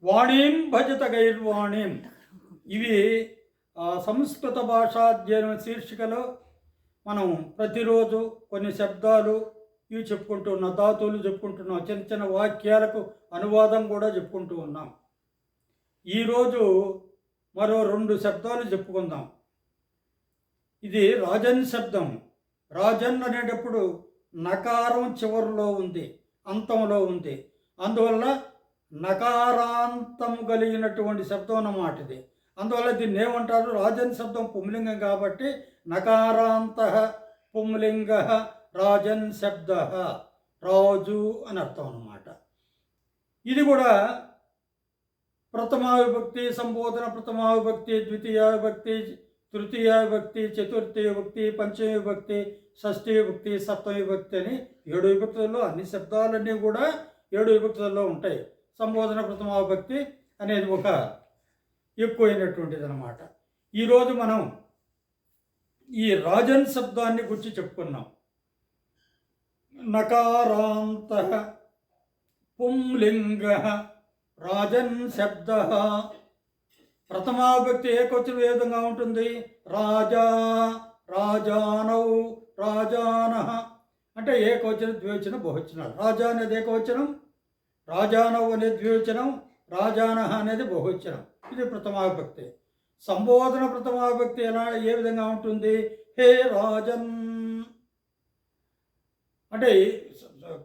వాణీం భజత గైర్వాణీం. ఇవి సంస్కృత భాషాధ్యయనం శీర్షికలో మనం ప్రతిరోజు కొన్ని శబ్దాలు ఇవి చెప్పుకుంటూ ఉన్నాం, ధాతువులు చెప్పుకుంటున్నాం, చిన్న చిన్న వాక్యాలకు అనువాదం కూడా చెప్పుకుంటూ ఉన్నాం. ఈరోజు మరో 2 శబ్దాలు చెప్పుకుందాం. ఇది రాజన్ శబ్దం. రాజన్ అనేటప్పుడు నకారం చివరిలో ఉంది, అంతంలో ఉంది. అందువల్ల నకారాంతము కలిగినటువంటి శబ్దం అన్నమాట ఇది. అందువల్ల దీన్ని ఏమంటారు? రాజన్ శబ్దం పుంలింగం కాబట్టి నకారాంత పుంలింగ రాజన్ శబ్ద, రాజు అని అర్థం అన్నమాట. ఇది కూడా ప్రథమా విభక్తి, సంబోధన ప్రథమా విభక్తి, ద్వితీయ విభక్తి, తృతీయ విభక్తి, చతుర్థి విభక్తి, పంచమ విభక్తి, షష్ఠీ విభక్తి, సప్తమ విభక్తి అని 7 విభక్తుల్లో అన్ని శబ్దాలన్నీ కూడా 7 విభక్తుల్లో ఉంటాయి. సంబోధన ప్రథమా విభక్తి అనేది ఒక ఎక్కువైనటువంటిది అన్నమాట. ఈరోజు మనం ఈ రాజన్ శబ్దాన్ని గురించి చెప్పుకున్నాం. నకారాంత పుంలింగ రాజన్ శబ్ద. ప్రథమావిభక్తి ఏకవచనం ఏ విధంగా ఉంటుంది? రాజా, రాజానౌ, రాజాన. అంటే ఏకవచనం, ద్వివచనం, బహువచనాలు. రాజా అనేది ఏకవచనం, రాజానవ్ అనేది ద్వివచనం, రాజాన అనేది బహువచనం. ఇది ప్రథమావిభక్తి. సంబోధన ప్రథమావిభక్తి ఏ విధంగా ఉంటుంది? హే రాజన్. అంటే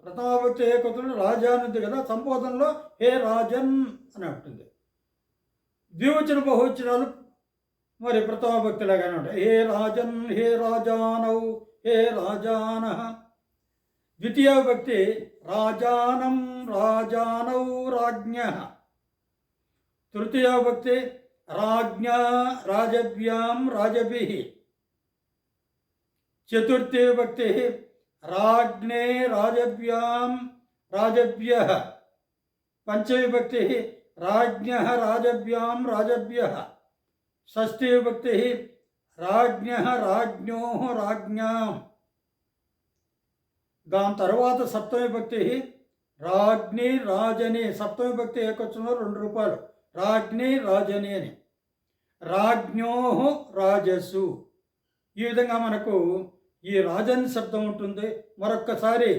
ప్రథమావిభక్తి ఏకవచనం రాజా ఉంది కదా, సంబోధనలో హే రాజన్ అని ఉంటుంది. ద్వివచన బహువచనాలు మరి ప్రథమావిభక్తి లాగానే ఉంటాయి. హే రాజన్, హే రాజానౌ, హే రాజాన. ద్వితీయ విభక్తి రాజానం, రాజానౌ, రాజ్ఞ. తృతీయ విభక్తి రాజ్ఞా, రాజభ్యాం, రాజభిః. చతుర్థి విభక్తి రాజ్ఞే, రాజభ్యాం, రాజభ్యః. పంచవిభక్తి రాజ్ఞః, రాజభ్యాం, రాజభ్యః. షష్ఠీ విభక్తి రాజ్ఞః, రాజ్ఞోః, రాజ్ఞాం. దాని తర్వాత సప్తమ విభక్తి రాజ్ఞి, రాజని. సప్తమ విభక్తి ఏకవచనంలో 2 రూపాయలు, రాజ్ఞి, రాజని అని. రాజ్ఞోః, రాజసు. ఈ విధంగా మనకు ఈ రాజన్ శబ్దం ఉంటుంది. మరొక్కసారి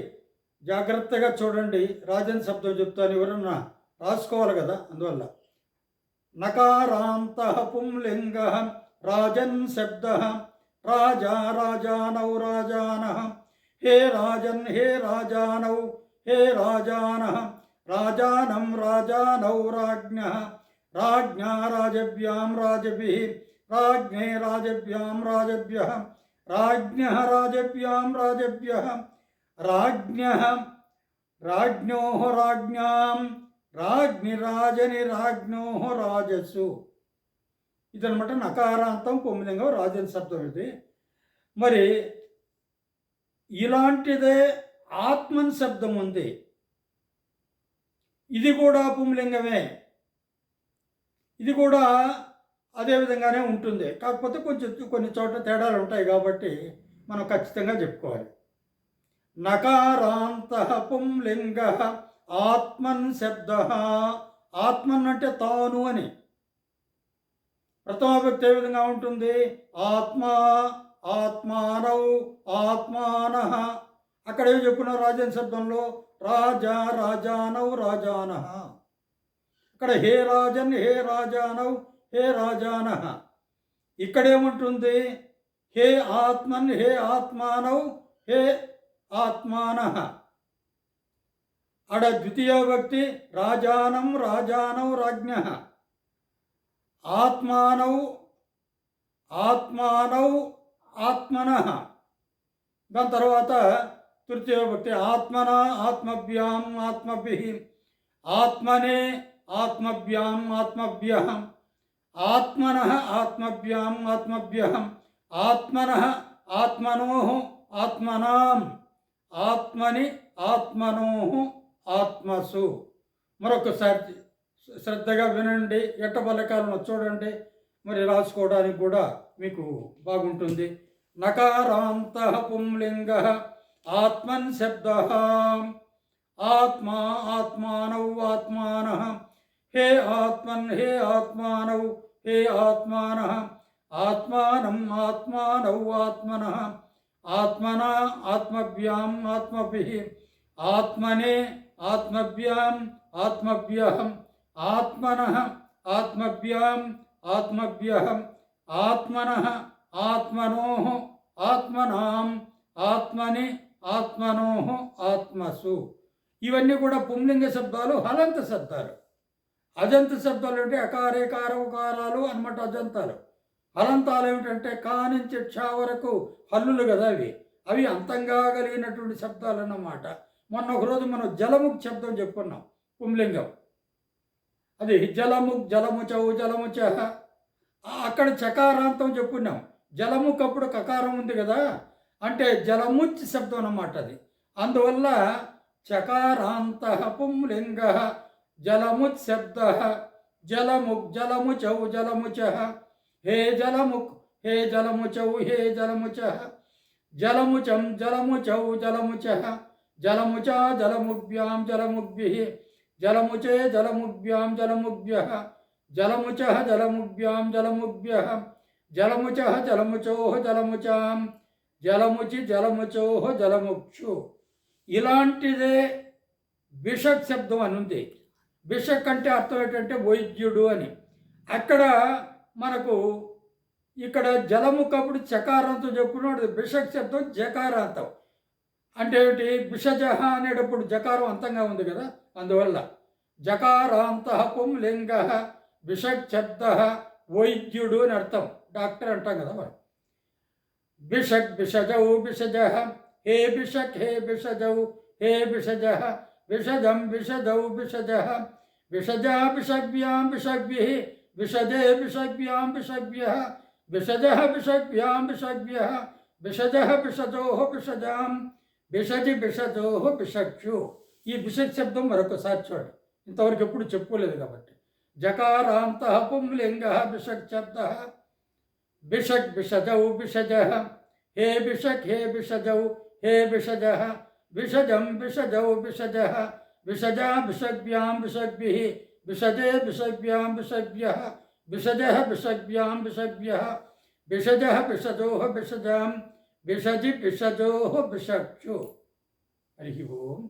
జాగ్రత్తగా చూడండి. రాజన్ శబ్దం చెప్తాను, ఎవరన్నా రాసుకోవాలి కదా, అందువల్ల. నకారాంత పుంలింగ రాజన్ శబ్ద. రాజా, రాజానౌ, రాజాన. హే రాజన్, హే రాజానౌ, హే రాజాన. రాజానం, రాజానౌ, రాజ్ఞ. రాజ్ఞా, రాజభ్యాం, రాజభిః. రాజ్ఞే, రాజభ్యాం, రాజభ్యః. రాజ్ఞః, రాజభ్యాం, రాజభ్యః. రాజ్ఞః, రాజ్ఞోః, రాజ్ఞాం. రాజ్ఞి, రాజని, రాజ్ఞోః, రాజసు. ఇదనమాట నకారాంతం పుంలింగం రాజన్ శబ్దం ఇది. మరి ఇలాంటిదే ఆత్మన్ శబ్దం ఉంది. ఇది కూడా పుంలింగమే. ఇది కూడా అదే విధంగానే ఉంటుంది. కాకపోతే కొన్ని చోట్ల తేడాలు ఉంటాయి కాబట్టి మనం ఖచ్చితంగా చెప్పుకోవాలి. నకారాంత పుంలింగ ఆత్మన్ శబ్ద. ఆత్మన్ అంటే తాను అని. ప్రథమావిభక్తి ఏ విధంగా ఉంటుంది? ఆత్మా, ఆత్మానౌ, ఆత్మానః. అక్కడ ఏం చెప్పుకున్నారు? రాజన్ శబ్దంలో రాజా, రాజానౌ, రాజానః. ఇక్కడ హే రాజన్, హే రాజానౌ, హే రాజానః. ఇక్కడేముంటుంది? హే ఆత్మన్, హే ఆత్మానౌ, హే ఆత్మానః. అడ ద్వితీయ విభక్తి రాజానం, రాజానౌ, రాజ్ఞః. ఆత్మానౌ, ఆత్మానౌ, ఆత్మనః. దాని తర్వాత తృతీయ విభక్తి ఆత్మన, ఆత్మభ్యాం, ఆత్మభిః. ఆత్మనే, ఆత్మభ్యాం, ఆత్మభ్యః. ఆత్మనః, ఆత్మభ్యాం, ఆత్మభ్యః. ఆత్మనః, ఆత్మనోః, ఆత్మనాం. ఆత్మని, ఆత్మనోః, ఆత్మసు. మరొకసారి శ్రద్ధగా వినండి, ఎట్ట పలకాలను చూడండి, మరి రాసుకోవడానికి కూడా మీకు బాగుంటుంది. నకారాంత పుంలింగ ఆత్మన్ శబ్ద. ఆత్మా, ఆత్మానౌ, ఆత్మానః. हे आत्मन् हे आत्मानौ हे आत्मानः आत्मानम् आत्मानौ आत्मनः आत्मना आत्मभ्याम् आत्मभिः आत्मने आत्मभ्याम् आत्मभ्यः आत्मनः आत्मभ्याम् आत्मभ्यः आत्मनः आत्मनोः ఆత్మనాం ఆత్మని ఆత్మనోః ఆత్మసు. ఇవన్నీ కూడా పుంలింగ శబ్దాలు, హలంత శబ్దాలు. అజంత శబ్దాలు అంటే అకారేకార ఉకారాలు అనమాట అజంతాలు. హలంతాలు ఏమిటంటే కా నుంచి క్ష వరకు హల్లులు కదా అవి. అవి అంతంగా కలిగినటువంటి శబ్దాలు అన్నమాట. మొన్న ఒకరోజు మనం జలముక్ శబ్దం చెప్పుకున్నాం, పుంలింగం. అది జలముక్ జలముచౌ జలముచ. అక్కడ చకారాంతం చెప్పుకున్నాం. జలముక్ అప్పుడు కకారం ఉంది కదా, అంటే జలముచ్ శబ్దం అన్నమాట అది. అందువల్ల చకారాంత పుంలింగ జలముచ్ శబ్ద. జలముక్ జలముచౌ జలముచ. హే జలముక్ హే జలముచౌ హే జలముచ. జలముచం జలముచౌ జలముచ. జలముచ జలముభ్యాం జలముభ్భిః. జలముచే జలముభ్యాం జలముభ్యః. జలముచ జలముభ్యాం జలముభ్యః. జలముచ జలముచోః జలముచాం. జలముచి జలముచోః జలముక్షు. ఇలాంటిదే బిషక్ శబ్దం అని ఉంది. బిషక్ అంటే అర్థం ఏంటంటే వైద్యుడు అని. అక్కడ మనకు ఇక్కడ జలముకప్పుడు చకారంతో చెప్పుకున్నాడు. బిషక్ శబ్దం జకారాంతం అంటే ఏమిటి? బిషజహ అనేటప్పుడు జకారం అంతంగా ఉంది కదా, అందువల్ల జకారాంత పుంలింగ బిషక్ శబ్ద వైద్యుడు అని అర్థం. డాక్టర్ అంటాం కదా మరి. బిషక్ బిషజౌ బిషజః. హే బిషక్ హే బిషజౌ హే బిషజః. బిషజం బిషజౌ బిషజః. బిషజా బిషగ్భ్యాం బిషగ్భిః. బిషజే బిషగ్భ్యాం బిషగ్భ్యః. బిషజః బిషగ్భ్యాం బిషగ్భ్యః. బిషజః బిషజోః బిషజాం. బిషజి బిషజోః బిషక్షు. ఈ బిషక్ శబ్దం మరొకసారి చూడండి, ఇంతవరకు ఎప్పుడు చెప్పుకోలేదు కాబట్టి. జకారాంత పుంలింగ బిషక్ శబ్ద. బిషక్ బిషజౌ బిషజః. హే బిషక్ హే బిషజౌ హే బిషజః. బిషజం బిషజౌ బిషజః. బిషజా బిషగ్భ్యాం బిషగ్భిః. బిషజే బిషగ్భ్యాం బిషగ్భ్యః. బిషజః బిషగ్భ్యాం బిషగ్భ్యః. బిషజః బిషజోః బిషజాం. బిషజి బిషజోః బిషక్షు. హరి ఓం.